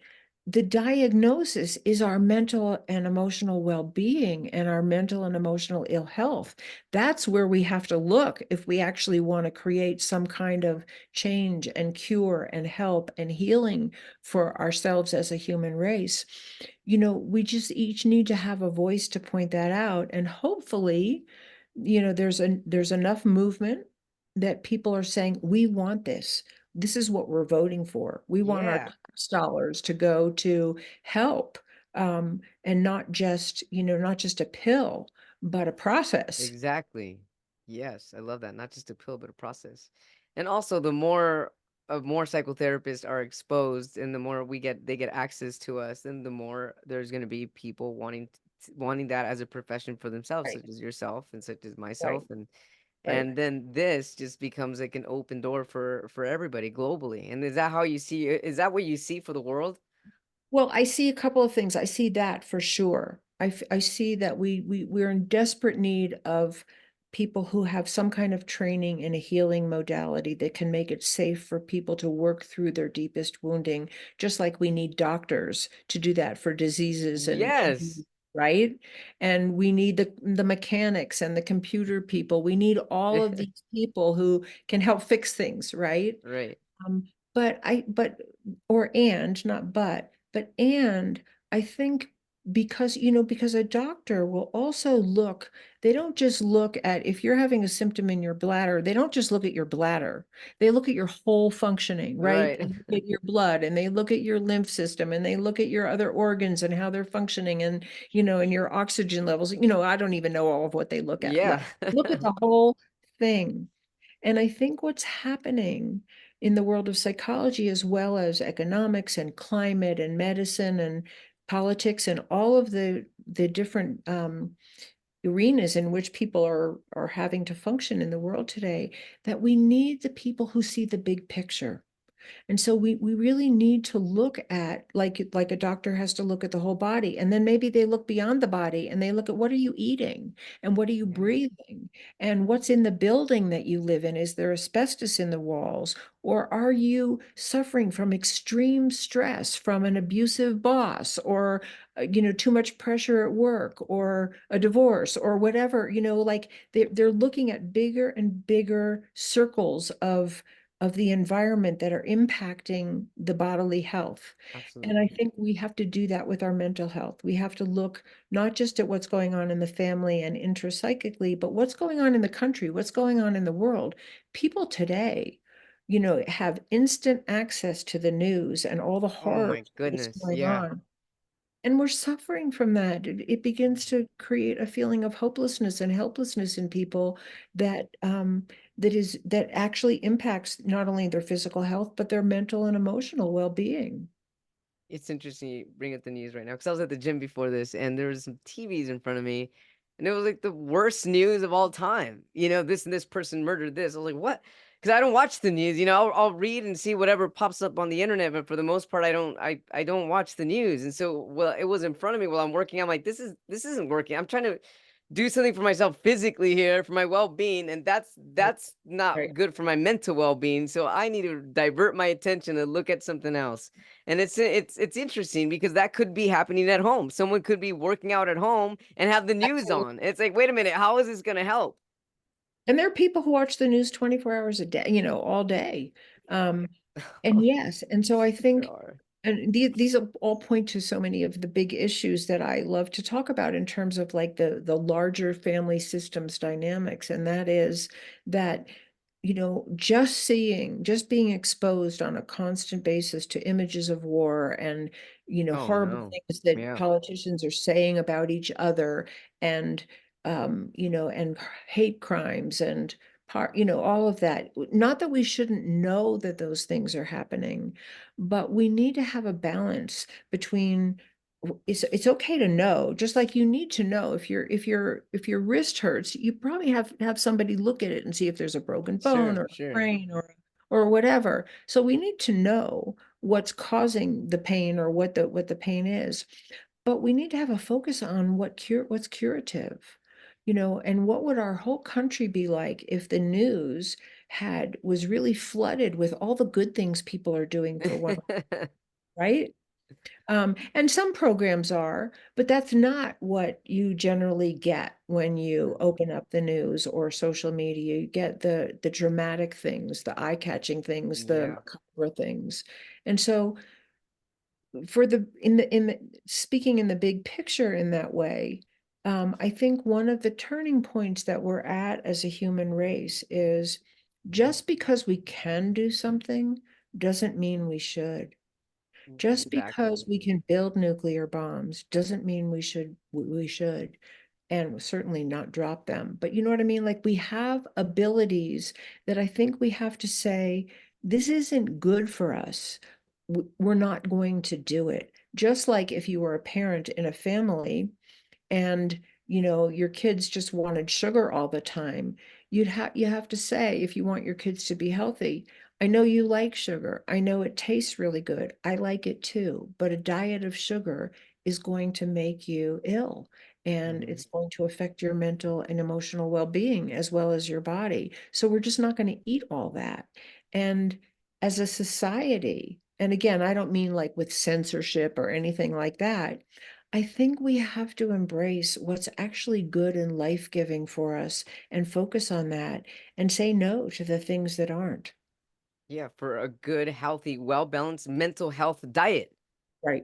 the diagnosis is our mental and emotional well-being and our mental and emotional ill health. That's where we have to look if we actually want to create some kind of change and cure and help and healing for ourselves as a human race. We just each need to have a voice to point that out. And hopefully, there's enough movement that people are saying, we want this. This is what we're voting for. We want our Yeah. tax dollars to go to help, and not just a pill, but a process. Exactly. Yes, I love that. Not just a pill, but a process. And also, the more psychotherapists are exposed, and the more they get access to us, then the more there's going to be people wanting that as a profession for themselves, Right, such as yourself and such as right, myself, and right. then this just becomes like an open door for everybody globally. And is that how you see it? Is that what you see for the world? Well, I see a couple of things. I see that for sure. I see that we're in desperate need of people who have some kind of training in a healing modality that can make it safe for people to work through their deepest wounding, just like we need doctors to do that for diseases Yes. right? And we need the mechanics and the computer people. We need all of these people who can help fix things, right? Right. Um, but I, but, or and, not but and I think because a doctor will also look, they don't just look at, if you're having a symptom in your bladder, they don't just look at your bladder. They look at your whole functioning, right? Right. And look at your blood and they look at your lymph system and they look at your other organs and how they're functioning and your oxygen levels. I don't even know all of what they look at. Yeah. Look at the whole thing. And I think what's happening in the world of psychology, as well as economics and climate and medicine and politics and all of the different arenas in which people are having to function in the world today, that we need the people who see the big picture. And so we really need to look at, like a doctor has to look at the whole body, and then maybe they look beyond the body and they look at, what are you eating and what are you Yeah. breathing and what's in the building that you live in? Is there asbestos in the walls, or are you suffering from extreme stress from an abusive boss, or too much pressure at work, or a divorce, or whatever? Like they're looking at bigger and bigger circles of the environment that are impacting the bodily health. And I Absolutely. think we have to do that with our mental health. We have to look not just at what's going on in the family and intrapsychically, but what's going on in the country, what's going on in the world. People today, have instant access to the news and all the Oh horror my that's goodness. going Yeah. on. And we're suffering from that. It begins to create a feeling of hopelessness and helplessness in people that actually impacts not only their physical health, but their mental and emotional well-being. It's interesting you bring up the news right now because I was at the gym before this and there was some TVs in front of me and it was like the worst news of all time. This and this person murdered this. I was like, what? because I don't watch the news. I'll read and see whatever pops up on the internet, but for the most part, I don't watch the news. And so, well, it was in front of me while I'm working. I'm like, this isn't working. I'm trying to do something for myself physically here for my well-being, and that's not Right. good for my mental well-being. So I need to divert my attention and look at something else. And it's interesting because that could be happening at home. Someone could be working out at home and have the news on. It's like, wait a minute, how is this going to help? And there are people who watch the news 24 hours a day, all day. Um, and yes, and so I There think, are. and these all point to so many of the big issues that I love to talk about in terms of like the larger family systems dynamics. And that is that, just being exposed on a constant basis to images of war and, Oh horrible no. things that Yeah. politicians are saying about each other, and, and hate crimes and all of that. Not that we shouldn't know that those things are happening, but we need to have a balance between it's okay to know, just like you need to know if your wrist hurts, you probably have somebody look at it and see if there's a broken bone Sure, or a sure. sprain or whatever. So we need to know what's causing the pain or what the pain is. But we need to have a focus on what's curative. And what would our whole country be like if the news had was really flooded with all the good things people are doing for one, right? And some programs are, but that's not what you generally get when you open up the news or social media. You get the dramatic things, the eye-catching things, the Yeah. macabre things. And so for the in the speaking in the big picture in that way, I think one of the turning points that we're at as a human race is just because we can do something doesn't mean we should. Just because Exactly. we can build nuclear bombs doesn't mean we should, and certainly not drop them. But you know what I mean? Like we have abilities that I think we have to say, this isn't good for us. We're not going to do it. Just like if you were a parent in a family and your kids just wanted sugar all the time, you have to say, if you want your kids to be healthy, I know you like sugar, I know it tastes really good, I like it too, but a diet of sugar is going to make you ill, and Mhm. it's going to affect your mental and emotional well-being as well as your body. So we're just not going to eat all that. And as a society, and again, I don't mean like with censorship or anything like that, I think we have to embrace what's actually good and life-giving for us and focus on that and say no to the things that aren't. Yeah, for a good, healthy, well-balanced mental health diet. Right.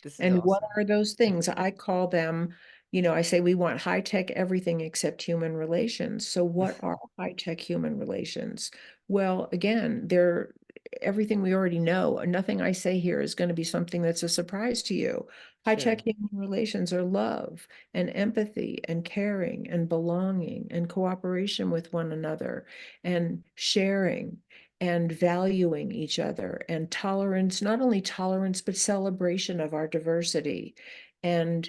This is And what awesome. are those things? I call them, I say we want high-tech everything except human relations. So what are high-tech human relations? Well, again, they're everything we already know. Nothing I say here is going to be something that's a surprise to you. High-tech Sure. human relations are love and empathy and caring and belonging and cooperation with one another and sharing and valuing each other and tolerance, not only tolerance, but celebration of our diversity. And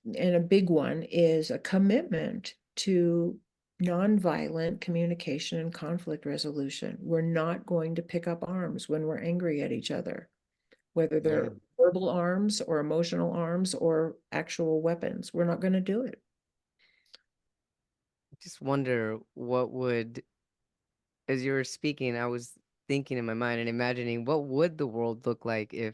and a big one is a commitment to nonviolent communication and conflict resolution. We're not going to pick up arms when we're angry at each other, whether Yeah. they're verbal arms or emotional arms or actual weapons. We're not going to do it. I just wonder what would, as you were speaking, I was thinking in my mind and imagining what would the world look like if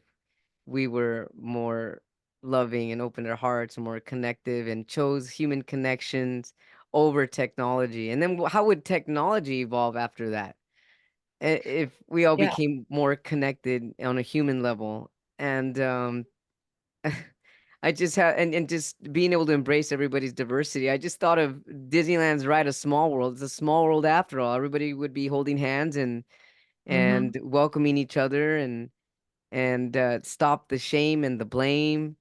we were more loving and opened our hearts and more connective and chose human connections over technology. And then how would technology evolve after that? If we all Yeah. became more connected on a human level. And I just have and just being able to embrace everybody's diversity. I just thought of Disneyland's Ride a Small World. It's a small world after all. Everybody would be holding hands Hmm. and welcoming each other and stop the shame and the blame.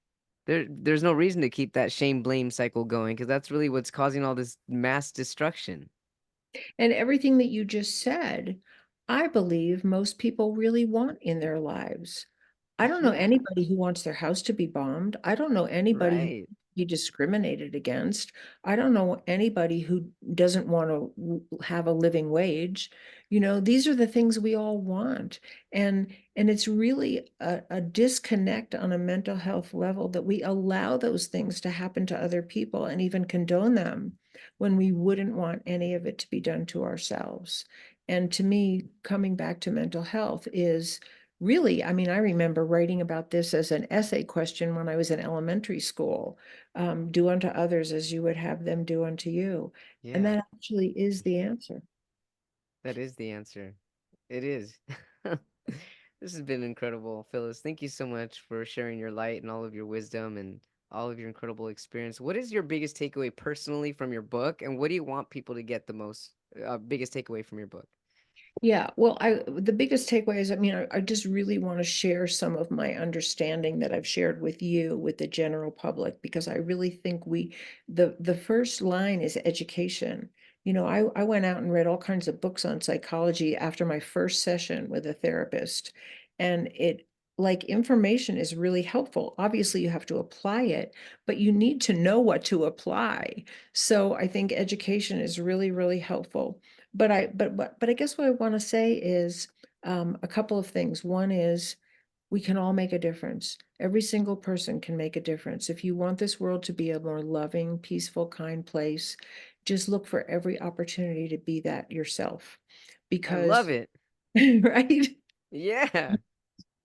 There's no reason to keep that shame blame cycle going because that's really what's causing all this mass destruction. And everything that you just said, I believe most people really want in their lives. I don't know Yeah, anybody who wants their house to be bombed. I don't know anybody who right. be discriminated against. I don't know anybody who doesn't want to have a living wage. These are the things we all want. And it's really a disconnect on a mental health level that we allow those things to happen to other people and even condone them when we wouldn't want any of it to be done to ourselves. And to me, coming back to mental health is really, I mean, I remember writing about this as an essay question when I was in elementary school. Do unto others as you would have them do unto you. And Yeah, that actually is the answer. that is the answer. It is. This has been incredible, Phyllis. Thank you so much for sharing your light and all of your wisdom and all of your incredible experience. What is your biggest takeaway personally from your book, and what do you want people to get the most biggest takeaway from your book? Yeah, well, the biggest takeaway is, I mean, I just really want to share some of my understanding that I've shared with you, with the general public, because I really think the first line is education. I went out and read all kinds of books on psychology after my first session with a therapist, and like information is really helpful. Obviously, you have to apply it, but you need to know what to apply. So I think education is really, really helpful. But I guess what I want to say is a couple of things. One is we can all make a difference. Every single person can make a difference. If you want this world to be a more loving, peaceful, kind place, just look for every opportunity to be that yourself. I love Because, it. right? Yeah.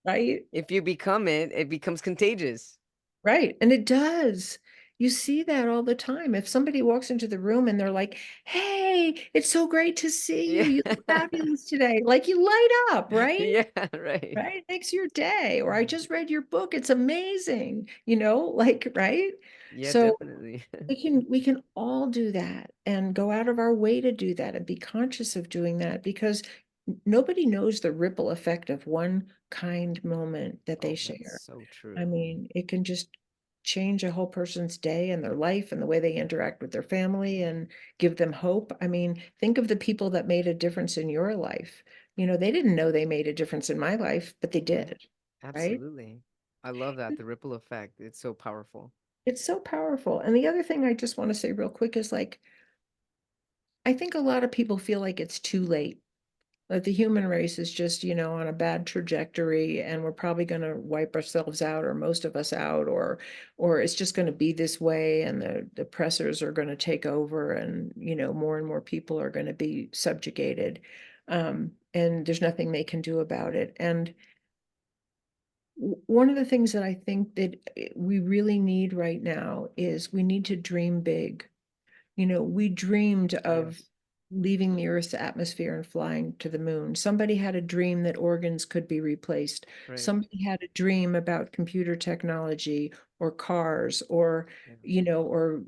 Right? If you become it, it becomes contagious. Right. And it does. You see that all the time. If somebody walks into the room and they're like, "Hey, it's so great to see you. Yeah. You look fabulous today." Like you light up, right? Yeah, right. Right? Makes your day. Or I just read your book. It's amazing. Like, right? Yeah, So definitely. we can all do that and go out of our way to do that and be conscious of doing that because nobody knows the ripple effect of one kind moment that they Oh, that's share. so I true. mean, it can just change a whole person's day and their life and the way they interact with their family and give them hope. I mean, think of the people that made a difference in your life. They didn't know they made a difference in my life, but they Right. did, right? Absolutely. I love that. The ripple effect. It's so powerful. It's so powerful. And the other thing I just want to say real quick is like, I think a lot of people feel like it's too late. That the human race is just, on a bad trajectory and we're probably going to wipe ourselves out or most of us out or it's just going to be this way and the oppressors are going to take over and, more and more people are going to be subjugated. And there's nothing they can do about it. And one of the things that I think that we really need right now is we need to dream big. We dreamed of Yes. leaving the Earth's atmosphere and flying to the moon. Somebody had a dream that organs could be replaced. Right. Somebody had a dream about computer technology or cars Yeah. or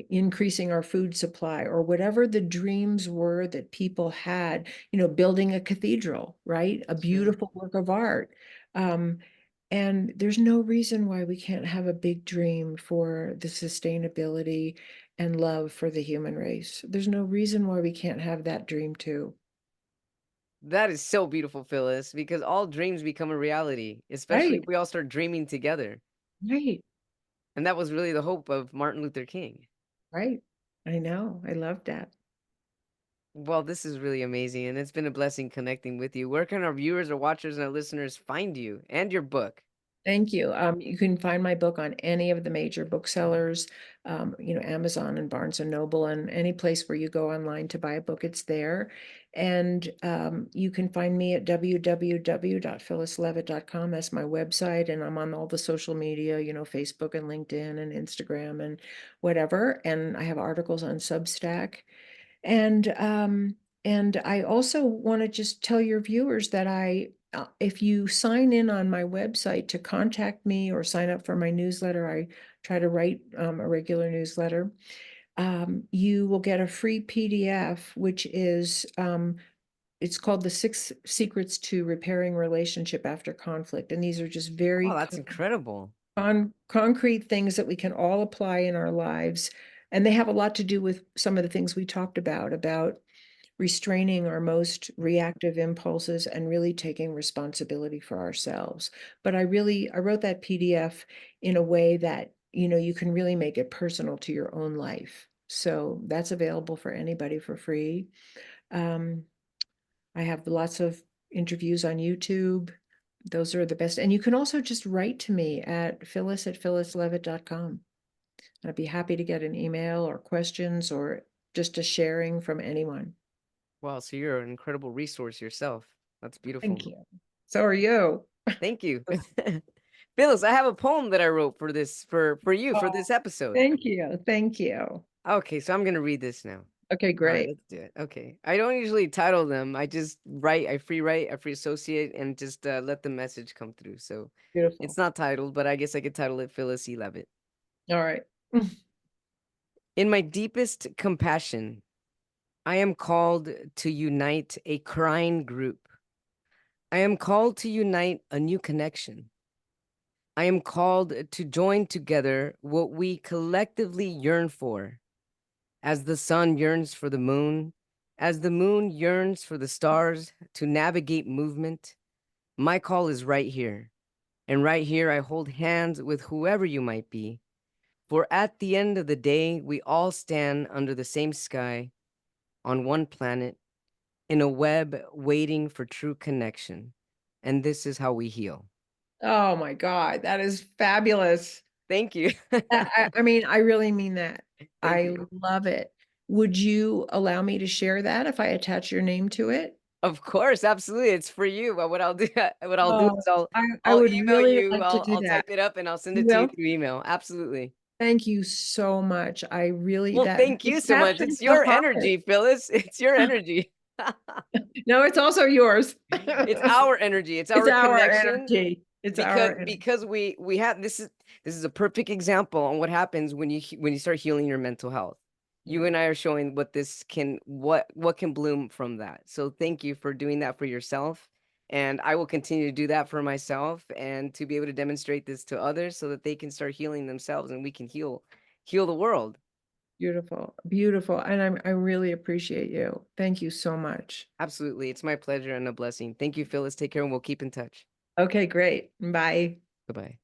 increasing our food supply or whatever the dreams were that people had, building a cathedral, right? A Sure. beautiful work of art. Um, and there's no reason why we can't have a big dream for the sustainability and love for the human race. There's no reason why we can't have that dream too. That is so beautiful, Phyllis, because all dreams become a reality, especially Right, if we all start dreaming together. right, And that was really the hope of Martin Luther King. right. I know. I love that. Well, this is really amazing, and it's been a blessing connecting with you. Where can our viewers or watchers and our listeners find you and your book? Thank you. You can find my book on any of the major booksellers, Amazon and Barnes and Noble, and any place where you go online to buy a book, it's there. And you can find me at www.phyllislevitt.com. That's my website, and I'm on all the social media, Facebook and LinkedIn and Instagram and whatever. And I have articles on Substack. And I also want to just tell your viewers that if you sign in on my website to contact me or sign up for my newsletter, I try to write a regular newsletter. You will get a free PDF, which is it's called the 6 Secrets to Repairing Relationship After Conflict, and these are just Oh, very that's incredible. concrete things that we can all apply in our lives. And they have a lot to do with some of the things we talked about restraining our most reactive impulses and really taking responsibility for ourselves. But I wrote that PDF in a way that you can really make it personal to your own life. So that's available for anybody for free. Um, I have lots of interviews on YouTube. Those are the best. And you can also just write to me at phyllis@phyllisleavitt.com. I'd be happy to get an email or questions or just a sharing from anyone. Wow, so you're an incredible resource yourself. That's Thank beautiful. you. So are you. Thank you. Phyllis, I have a poem that I wrote for this for you for Oh, this episode. thank you. Thank you. Okay, so I'm gonna read this now. Okay, All right, great. let's do it. Okay. I don't usually title them. I just write, I free associate and just let the message come through. So it's Beautiful. not titled, but I guess I could title it Phyllis E. Leavitt. All right. In my deepest compassion, I am called to unite a crying group. I am called to unite a new connection. I am called to join together what we collectively yearn for, as the sun yearns for the moon, as the moon yearns for the stars to navigate movement. My call is right here. And right here, I hold hands with whoever you might be. For at the end of the day, we all stand under the same sky, on one planet, in a web waiting for true connection. And this is how we heal. Oh my God, that is fabulous. Thank you. I mean, I really mean that. Thank I you. love it. Would you allow me to share that if I attach your name to it? Of course, absolutely. It's for you. But what I'll do, what I'll do Oh, is I'll I I'll would email really you. like to do I'll that. type it up and I'll send You it to you will? through email. Absolutely. Thank you so much. I really Well, that thank it you so much. captured It's the your heart. energy, Phyllis. It's your energy. No, it's also yours. It's our energy. It's It's our our connection. energy. It's because our energy. because we have this is a perfect example on what happens when when you start healing your mental health. You Yeah, and I are showing what this can what can bloom from that. So thank you for doing that for yourself, and I will continue to do that for myself and to be able to demonstrate this to others so that they can start healing themselves and we can heal the world. beautiful, beautiful. And I really appreciate you. Thank you so much. Absolutely, it's my pleasure and a blessing. Thank you, Phyllis. Take care, and we'll keep in touch. Okay, great. Bye. Goodbye.